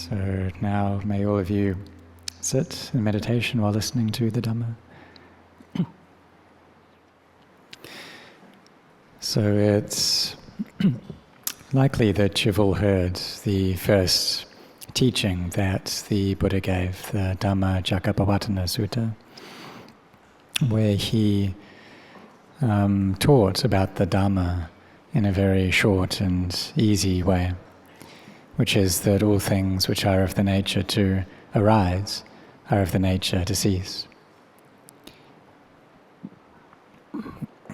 So now may all of you sit in meditation while listening to the Dhamma. So it's likely that you've all heard the first teaching that the Buddha gave, the Dhamma Cakkappavattana Sutta, where he taught about the Dhamma in a very short and easy way, which is that all things which are of the nature to arise are of the nature to cease.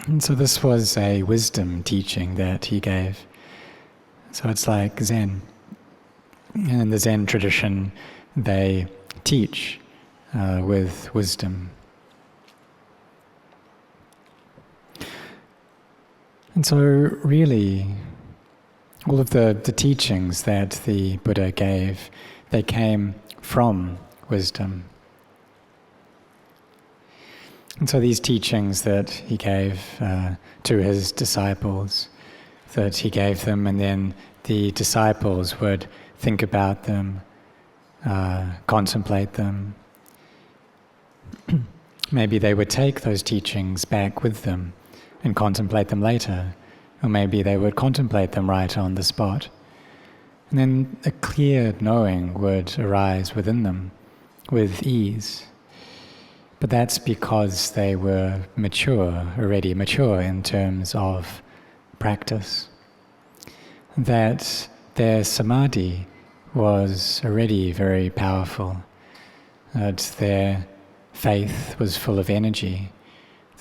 And so this was a wisdom teaching that he gave. So it's like Zen. And in the Zen tradition, they teach with wisdom. And so really, all of the teachings that the Buddha gave, they came from wisdom. And so these teachings that he gave to his disciples, that he gave them, and then the disciples would think about them, contemplate them. Maybe they would take those teachings back with them and contemplate them later, or maybe they would contemplate them right on the spot. And then a clear knowing would arise within them with ease. But that's because they were already mature in terms of practice. That their samadhi was already very powerful, that their faith was full of energy,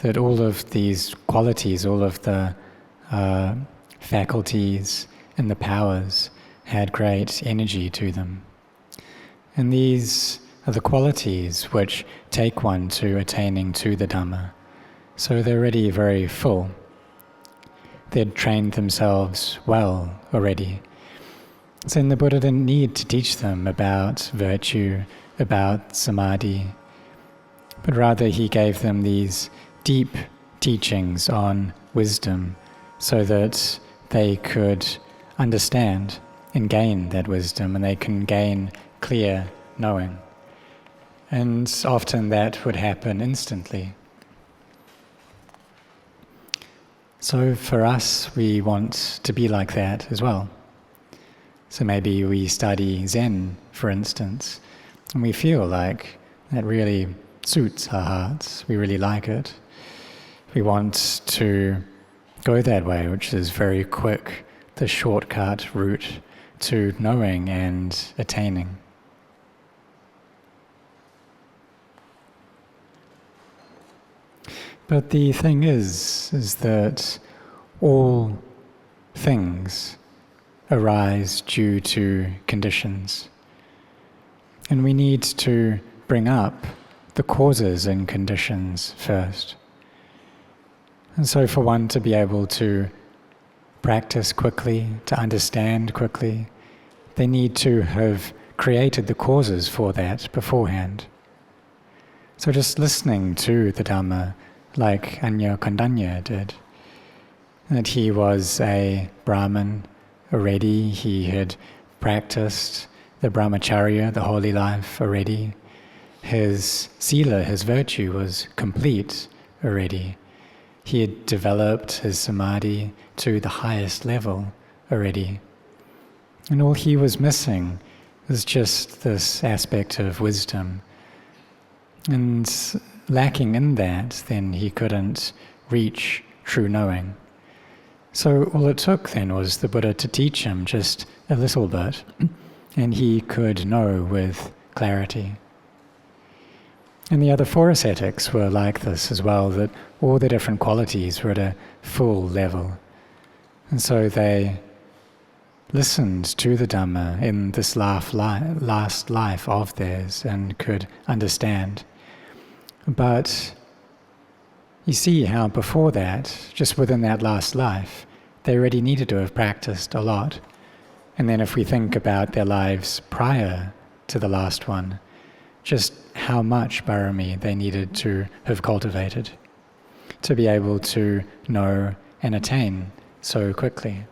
that all of these qualities, all of the faculties and the powers had great energy to them. And these are the qualities which take one to attaining to the Dhamma. So they're already very full. They'd trained themselves well already. So then the Buddha didn't need to teach them about virtue, about samadhi, but rather he gave them these deep teachings on wisdom so that they could understand and gain that wisdom, and they can gain clear knowing. And often that would happen instantly. So for us, we want to be like that as well. So maybe we study Zen, for instance, and we feel like that really suits our hearts. We really like it. We want to go that way, which is very quick, the shortcut route to knowing and attaining. But the thing is that all things arise due to conditions. And we need to bring up the causes and conditions first. And so for one to be able to practice quickly, to understand quickly, they need to have created the causes for that beforehand. So just listening to the Dhamma, like Anya Kandanya did, that he was a Brahmin already, he had practiced the brahmacharya, the holy life already, his sila, his virtue was complete already. He had developed his samadhi to the highest level already. And all he was missing was just this aspect of wisdom. And lacking in that, then he couldn't reach true knowing. So all it took then was the Buddha to teach him just a little bit, and he could know with clarity. And the other four ascetics were like this as well, that all the different qualities were at a full level. And so they listened to the Dhamma in this last life of theirs and could understand. But you see how before that, just within that last life, they already needed to have practiced a lot. And then if we think about their lives prior to the last one, just how much barami they needed to have cultivated to be able to know and attain so quickly.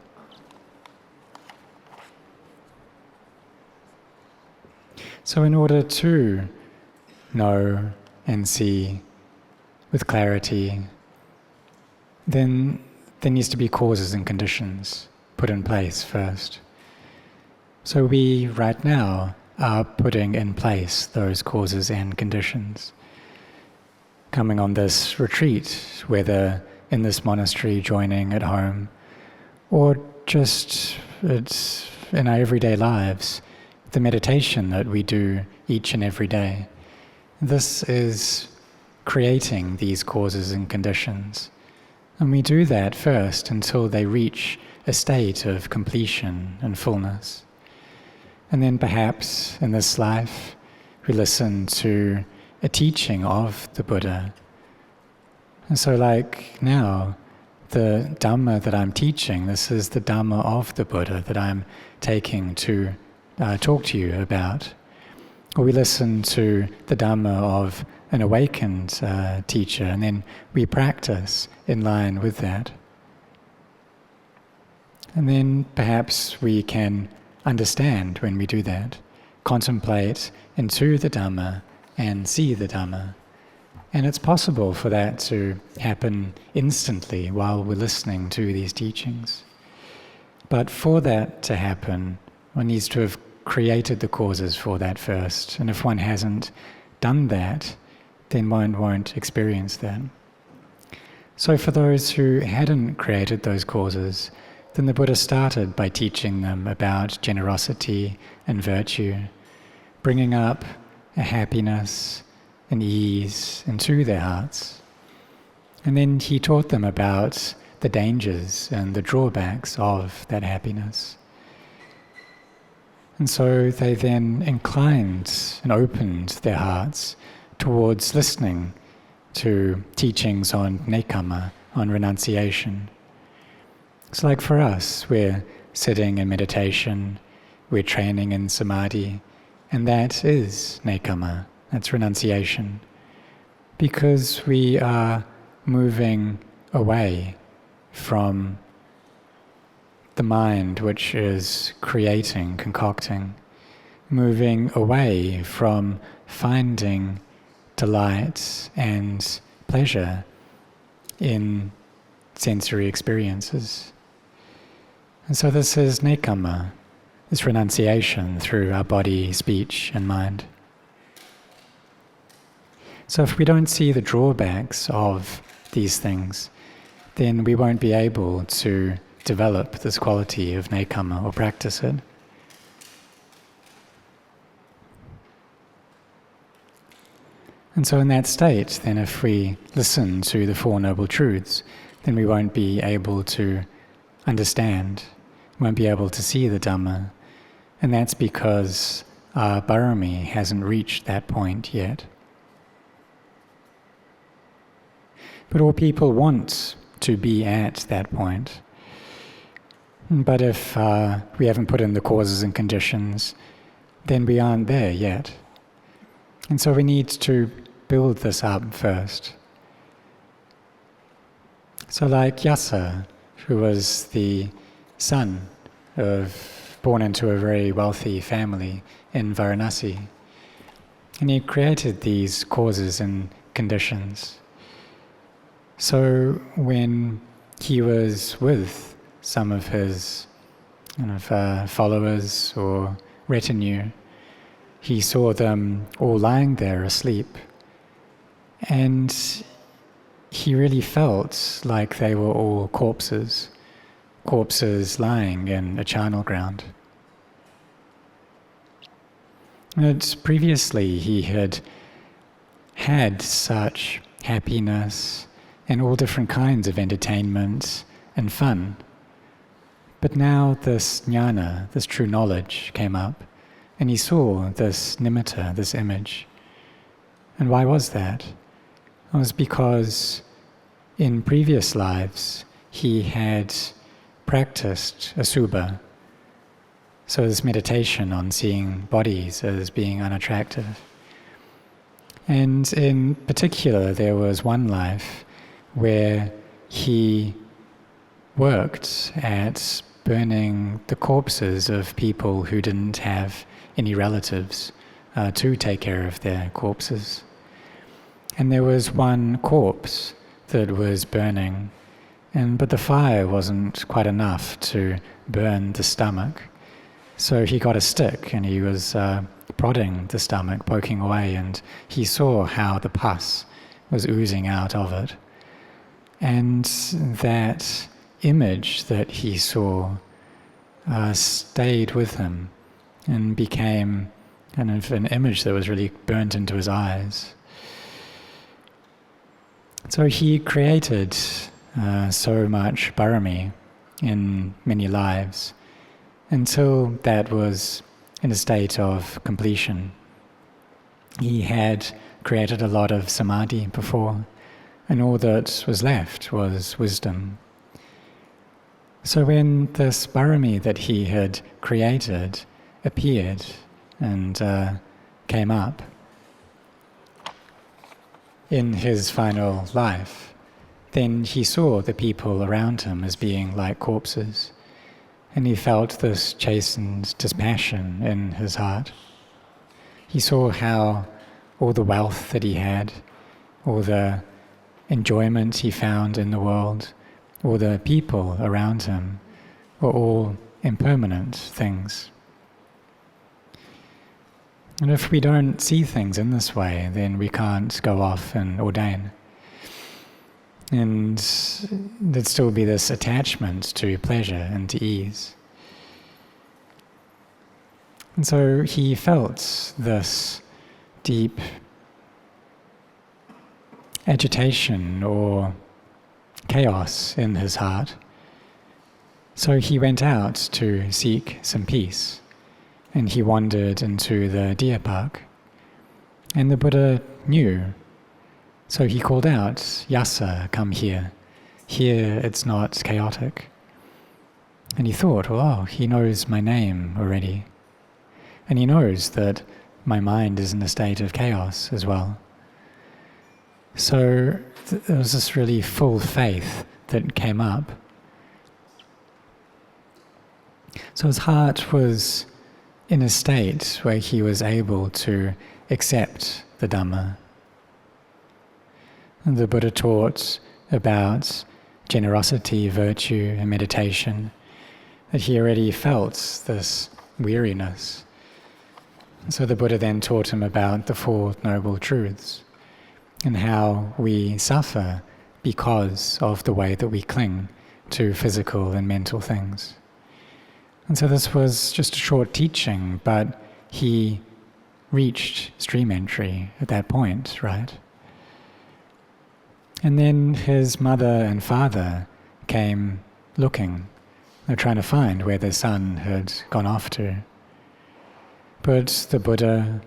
So in order to know and see with clarity, then there needs to be causes and conditions put in place first. So we, right now, are putting in place those causes and conditions. Coming on this retreat, whether in this monastery, joining at home, or just it's in our everyday lives, the meditation that we do each and every day. This is creating these causes and conditions. And we do that first until they reach a state of completion and fullness. And then perhaps in this life, we listen to a teaching of the Buddha. And so like now, the Dhamma that I'm teaching, this is the Dhamma of the Buddha that I'm taking to talk to you about. Or we listen to the Dhamma of an awakened teacher, and then we practice in line with that. And then perhaps we can understand when we do that, contemplate into the Dhamma and see the Dhamma. And it's possible for that to happen instantly while we're listening to these teachings. But for that to happen, one needs to have created the causes for that first. And if one hasn't done that, then one won't experience that. So for those who hadn't created those causes, then the Buddha started by teaching them about generosity and virtue, bringing up a happiness and ease into their hearts. And then he taught them about the dangers and the drawbacks of that happiness. And so they then inclined and opened their hearts towards listening to teachings on nekama, on renunciation. It's like for us, we're sitting in meditation, we're training in samadhi, and that is nekama, that's renunciation. Because we are moving away from the mind which is creating, concocting, moving away from finding delight and pleasure in sensory experiences. And so this is nekama, this renunciation through our body, speech and mind. So if we don't see the drawbacks of these things, then we won't be able to develop this quality of nekama or practice it. And so in that state, then if we listen to the Four Noble Truths, then we won't be able to understand, won't be able to see the Dhamma. And that's because our barami hasn't reached that point yet. But all people want to be at that point. But if we haven't put in the causes and conditions, then we aren't there yet. And so we need to build this up first. So like Yasa, who was the son born into a very wealthy family in Varanasi, and he created these causes and conditions. So when he was with some of his followers or retinue, he saw them all lying there asleep. And he really felt like they were all corpses lying in a charnel ground. And previously he had such happiness and all different kinds of entertainment and fun. But now this jnana, this true knowledge, came up, and he saw this nimitta, this image. And why was that? It was because in previous lives he had practiced asubha, so this meditation on seeing bodies as being unattractive. And in particular, there was one life where he worked at burning the corpses of people who didn't have any relatives to take care of their corpses. And there was one corpse that was burning, but the fire wasn't quite enough to burn the stomach. So he got a stick and he was prodding the stomach, poking away, and he saw how the pus was oozing out of it. And that image that he saw stayed with him and became kind of an image that was really burnt into his eyes. So he created so much barami in many lives until that was in a state of completion. He had created a lot of samadhi before, and all that was left was wisdom. So when this barami that he had created appeared and came up in his final life, then he saw the people around him as being like corpses, and he felt this chastened dispassion in his heart. He saw how all the wealth that he had, all the enjoyment he found in the world, all the people around him were all impermanent things. And if we don't see things in this way, then we can't go off and ordain. And there'd still be this attachment to pleasure and to ease. And so he felt this deep agitation or chaos in his heart. So he went out to seek some peace, and he wandered into the deer park. And the Buddha knew. So he called out, "Yasa, come here. Here it's not chaotic." And he thought, well, he knows my name already. And he knows that my mind is in a state of chaos as well. So there was this really full faith that came up. So his heart was in a state where he was able to accept the Dhamma. And the Buddha taught about generosity, virtue, and meditation, that he already felt this weariness. So the Buddha then taught him about the Four Noble Truths and how we suffer because of the way that we cling to physical and mental things. And so this was just a short teaching, but he reached stream entry at that point, right? And then his mother and father came looking. They're trying to find where their son had gone off to. But the Buddha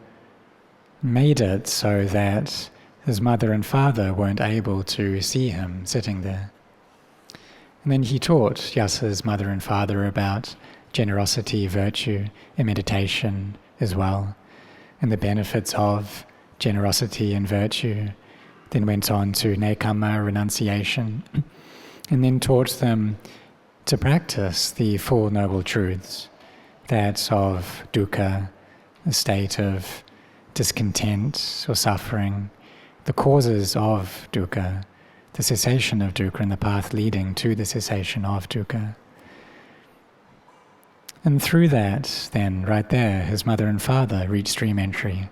made it so that his mother and father weren't able to see him sitting there. And then he taught Yasa's mother and father about generosity, virtue, and meditation as well, and the benefits of generosity and virtue. Then went on to nekama, renunciation, and then taught them to practice the Four Noble Truths, that of dukkha, a state of discontent or suffering, the causes of dukkha, the cessation of dukkha, and the path leading to the cessation of dukkha. And through that, then, right there, his mother and father reached stream entry,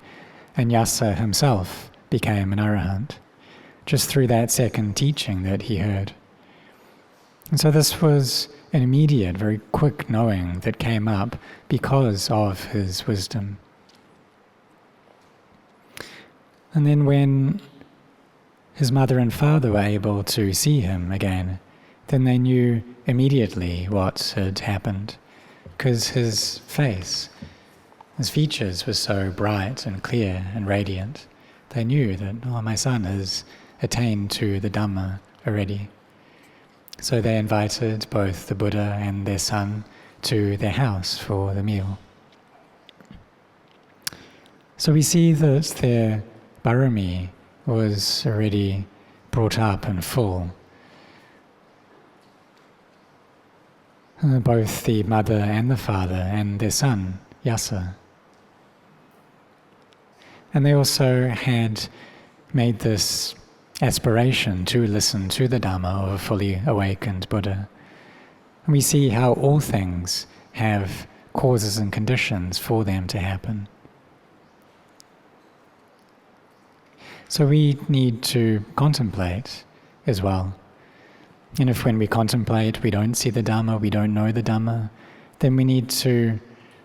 and Yasa himself became an arahant, just through that second teaching that he heard. And so this was an immediate, very quick knowing that came up because of his wisdom. And then when his mother and father were able to see him again, then they knew immediately what had happened, because his face, his features were so bright and clear and radiant. They knew that, oh, my son has attained to the Dhamma already. So they invited both the Buddha and their son to their house for the meal. So we see that their barami was already brought up and full. Both the mother and the father and their son, Yasa. And they also had made this aspiration to listen to the Dhamma of a fully awakened Buddha. And we see how all things have causes and conditions for them to happen. So we need to contemplate as well. And if when we contemplate we don't see the Dhamma, we don't know the Dhamma, then we need to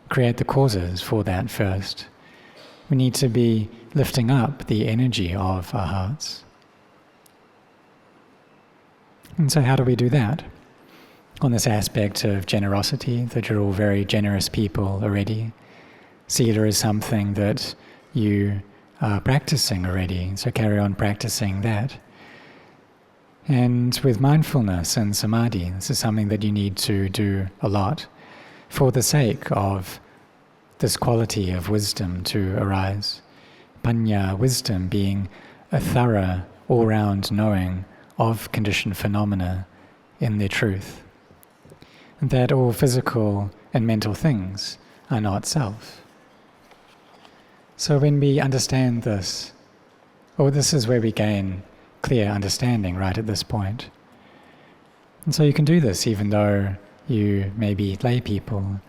create the causes for that first. We need to be lifting up the energy of our hearts. And so how do we do that? On this aspect of generosity, that you're all very generous people already. Sila is something that you are practicing already, so carry on practicing that. And with mindfulness and samadhi, this is something that you need to do a lot for the sake of this quality of wisdom to arise. Panya, wisdom, being a thorough, all-round knowing of conditioned phenomena in their truth. And that all physical and mental things are not self. So when we understand this, this is where we gain clear understanding right at this point. And so you can do this even though you may be lay people,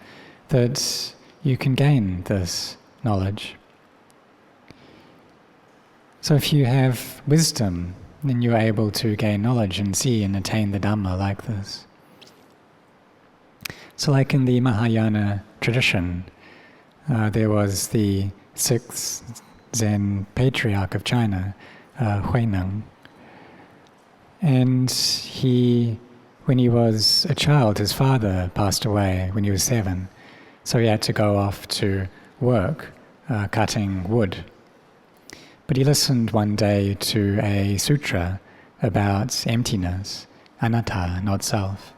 that you can gain this knowledge. So if you have wisdom, then you're able to gain knowledge and see and attain the Dhamma like this. So like in the Mahayana tradition, there was the 6th Zen patriarch of China, Huineng. And when he was a child, his father passed away when he was 7. So he had to go off to work, cutting wood. But he listened one day to a sutra about emptiness, anatta, not self.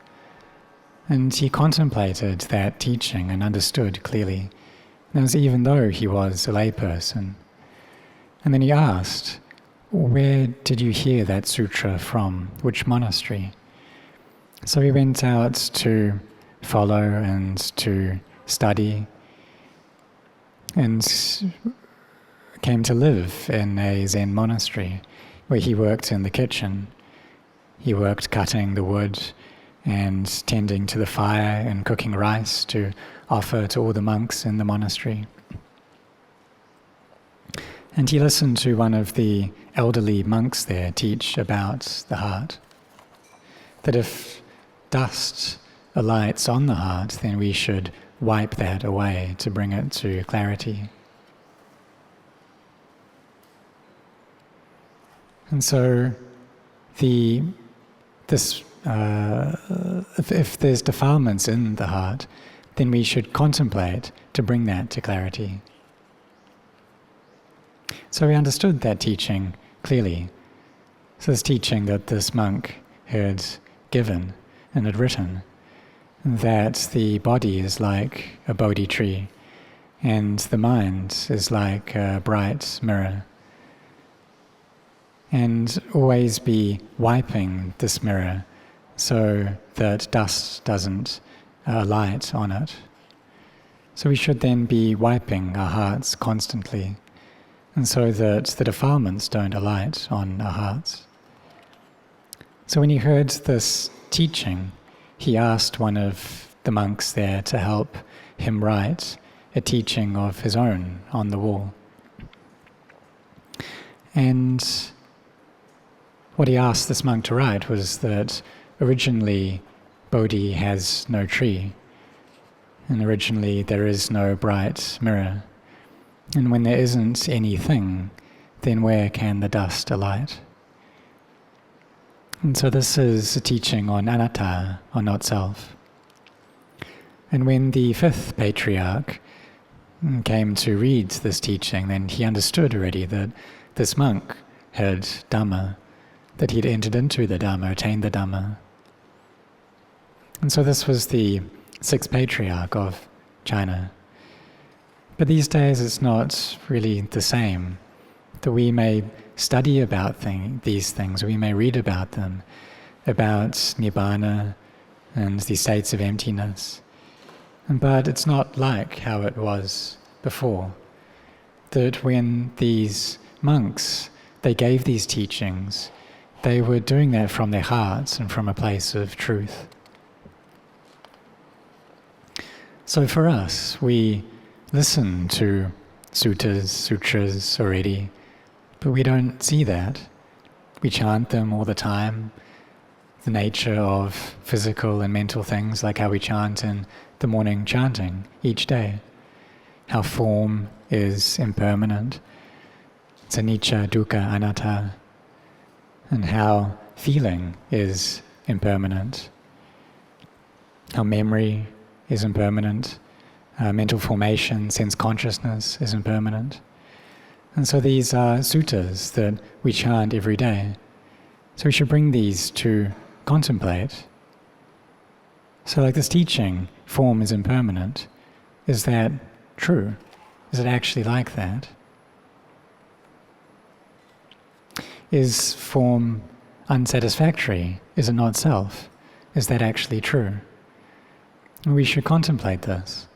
And he contemplated that teaching and understood clearly. That was even though he was a layperson. And then he asked, where did you hear that sutra from? Which monastery? So he went out to follow and to study and came to live in a Zen monastery where he worked in the kitchen. He worked cutting the wood and tending to the fire and cooking rice to offer to all the monks in the monastery. And he listened to one of the elderly monks there teach about the heart. That if dust alights on the heart, then we should wipe that away to bring it to clarity. And so if there's defilements in the heart, then we should contemplate to bring that to clarity. So we understood that teaching clearly. So this teaching that this monk had given and had written, that the body is like a Bodhi tree and the mind is like a bright mirror. And always be wiping this mirror so that dust doesn't alight on it. So we should then be wiping our hearts constantly, and so that the defilements don't alight on our hearts. So when he heard this teaching, he asked one of the monks there to help him write a teaching of his own on the wall. And what he asked this monk to write was that originally Bodhi has no tree, and originally there is no bright mirror. And when there isn't anything, then where can the dust alight? And so this is a teaching on anatta, or not self. And when the 5th patriarch came to read this teaching, then he understood already that this monk had Dhamma, that he'd entered into the Dhamma, attained the Dhamma. And so this was the 6th patriarch of China. But these days it's not really the same, that we may study about these things, we may read about them, about Nibbana and the states of emptiness. But it's not like how it was before. that when these monks, they gave these teachings, they were doing that from their hearts and from a place of truth. So for us, we listen to sutras already, but we don't see that. We chant them all the time. The nature of physical and mental things, like how we chant in the morning chanting each day. How form is impermanent. It's anicca, dukkha, anatta. And how feeling is impermanent. How memory is impermanent. Mental formation, sense consciousness is impermanent. And so these are suttas that we chant every day. So we should bring these to contemplate. So like this teaching, form is impermanent. Is that true? Is it actually like that? Is form unsatisfactory? Is it not self? Is that actually true? And we should contemplate this.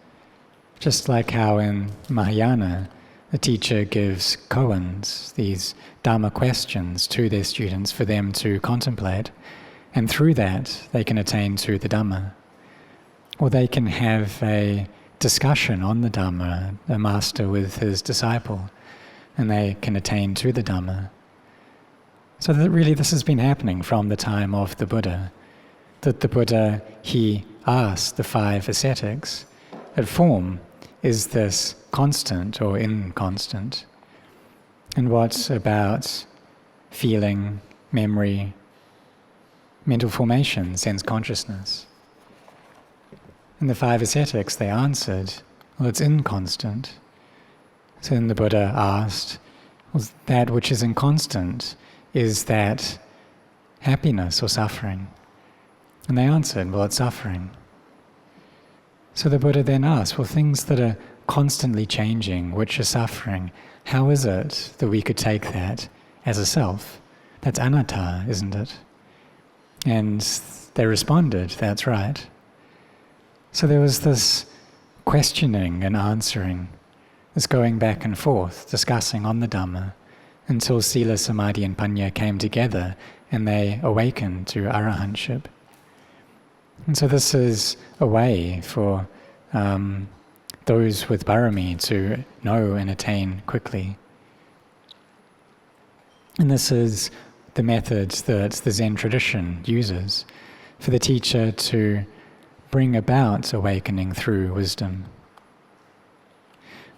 Just like how in Mahayana, the teacher gives koans, these Dhamma questions to their students for them to contemplate, and through that they can attain to the Dhamma. Or they can have a discussion on the Dhamma, a master with his disciple, and they can attain to the Dhamma. So that really this has been happening from the time of the Buddha, that the Buddha, he asked the 5 ascetics, at form, is this constant or inconstant? And what about feeling, memory, mental formation, sense consciousness? And the 5 ascetics, they answered, well, it's inconstant. So then the Buddha asked, well, that which is inconstant, is that happiness or suffering? And they answered, well, it's suffering. So the Buddha then asked, well, things that are constantly changing, which are suffering, how is it that we could take that as a self? That's anatta, isn't it? And they responded, that's right. So there was this questioning and answering, this going back and forth, discussing on the Dhamma, until Sila, Samadhi and Panya came together and they awakened to arahantship. And so this is a way for those with barami to know and attain quickly. And this is the method that the Zen tradition uses for the teacher to bring about awakening through wisdom.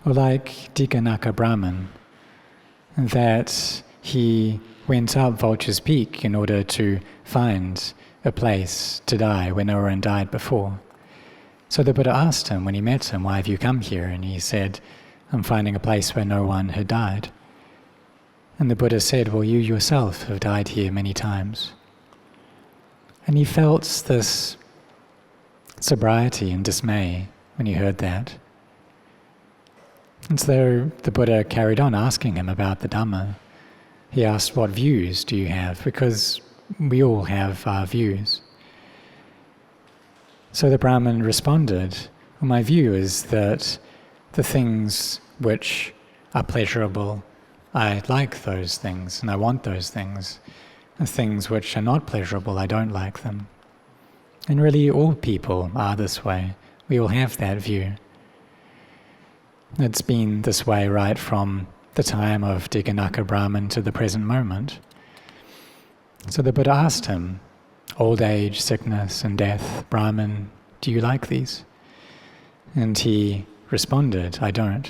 Or like Dikanaka Brahman, that he went up Vulture's Peak in order to find a place to die where no one died before. So the Buddha asked him when he met him, why have you come here? And he said, I'm finding a place where no one had died. And the Buddha said, well, you yourself have died here many times. And he felt this sobriety and dismay when he heard that. And so the Buddha carried on asking him about the Dhamma. He asked, what views do you have? Because we all have our views. So the Brahmin responded, well, my view is that the things which are pleasurable, I like those things and I want those things. The things which are not pleasurable, I don't like them. And really all people are this way. We all have that view. It's been this way right from the time of Dikanaka Brahman to the present moment. So the Buddha asked him, old age, sickness and death, Brahman, do you like these? And he responded, I don't.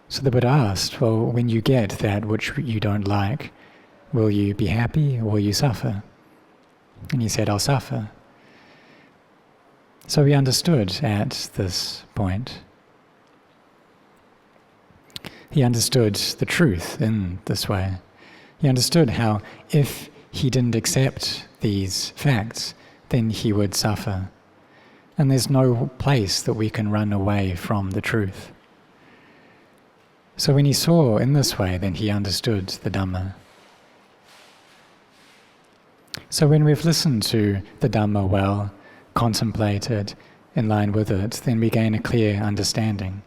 So the Buddha asked, well, when you get that which you don't like, will you be happy or will you suffer? And he said, I'll suffer. So he understood at this point. He understood the truth in this way. He understood how if he didn't accept these facts, then he would suffer. And there's no place that we can run away from the truth. So when he saw in this way, then he understood the Dhamma. So when we've listened to the Dhamma well, contemplated in line with it, then we gain a clear understanding.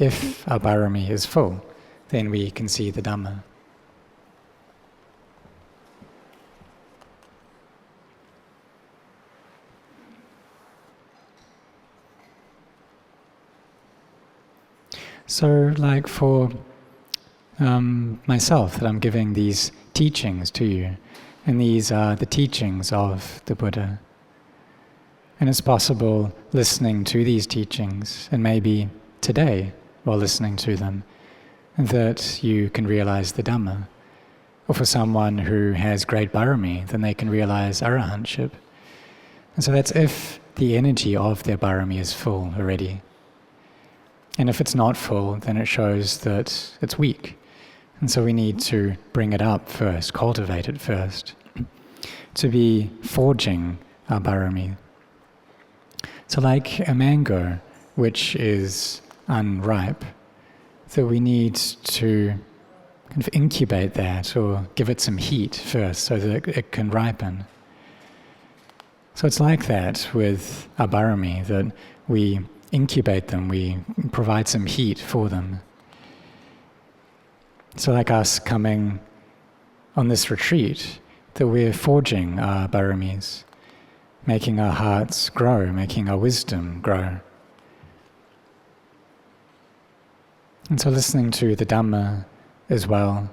if our barami is full, then we can see the Dhamma. So, like for myself, that I'm giving these teachings to you, and these are the teachings of the Buddha. And it's possible listening to these teachings, and maybe today, while listening to them, that you can realize the Dhamma. Or for someone who has great barami, then they can realize arahantship. And so that's if the energy of their barami is full already. And if it's not full, then it shows that it's weak. And so we need to bring it up first, cultivate it first, to be forging our barami. So like a mango, which is unripe, that we need to kind of incubate that or give it some heat first so that it can ripen. So it's like that with our barami, that we incubate them, we provide some heat for them. So like us coming on this retreat, that we're forging our baramis, making our hearts grow, making our wisdom grow. And so listening to the Dhamma as well,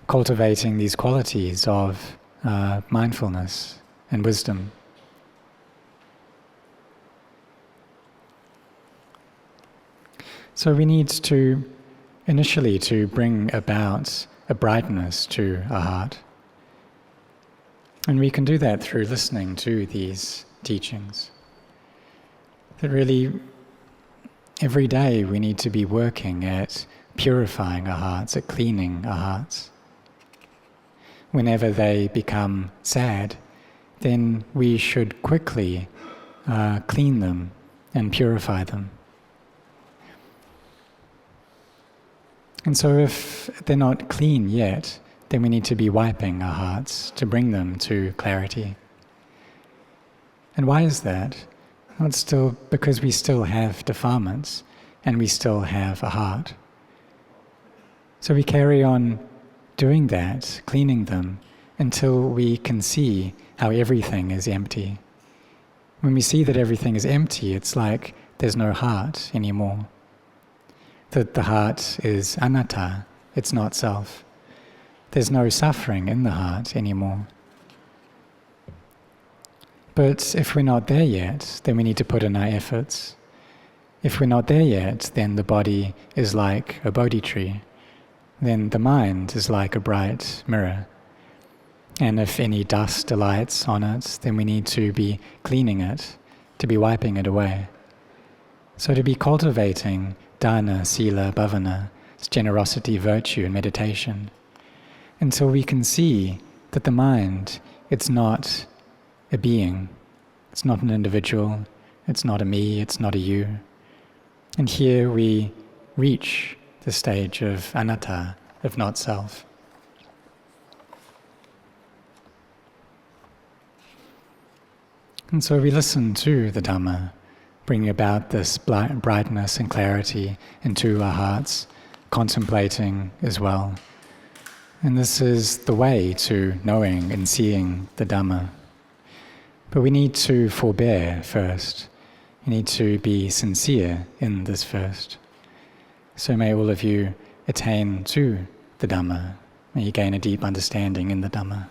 cultivating these qualities of mindfulness and wisdom. So we need to, initially, to bring about a brightness to our heart. And we can do that through listening to these teachings. That really, every day we need to be working at purifying our hearts, at cleaning our hearts. Whenever they become sad, then we should quickly clean them and purify them. And so if they're not clean yet, then we need to be wiping our hearts to bring them to clarity. And why is that? Well, it's still because we still have defilements and we still have a heart. So we carry on doing that, cleaning them, until we can see how everything is empty. When we see that everything is empty, it's like there's no heart anymore. That the heart is anatta, it's not self. There's no suffering in the heart anymore. But if we're not there yet, then we need to put in our efforts. If we're not there yet, then the body is like a Bodhi tree. Then the mind is like a bright mirror. And if any dust alights on it, then we need to be cleaning it, to be wiping it away. So to be cultivating dana, sila, bhavana, generosity, virtue, and meditation, until we can see that the mind, it's not a being, it's not an individual, it's not a me, it's not a you. And here we reach the stage of anatta, of not self. And so we listen to the Dhamma, bringing about this brightness and clarity into our hearts, contemplating as well. And this is the way to knowing and seeing the Dhamma. But we need to forbear first. We need to be sincere in this first. So may all of you attain to the Dhamma. May you gain a deep understanding in the Dhamma.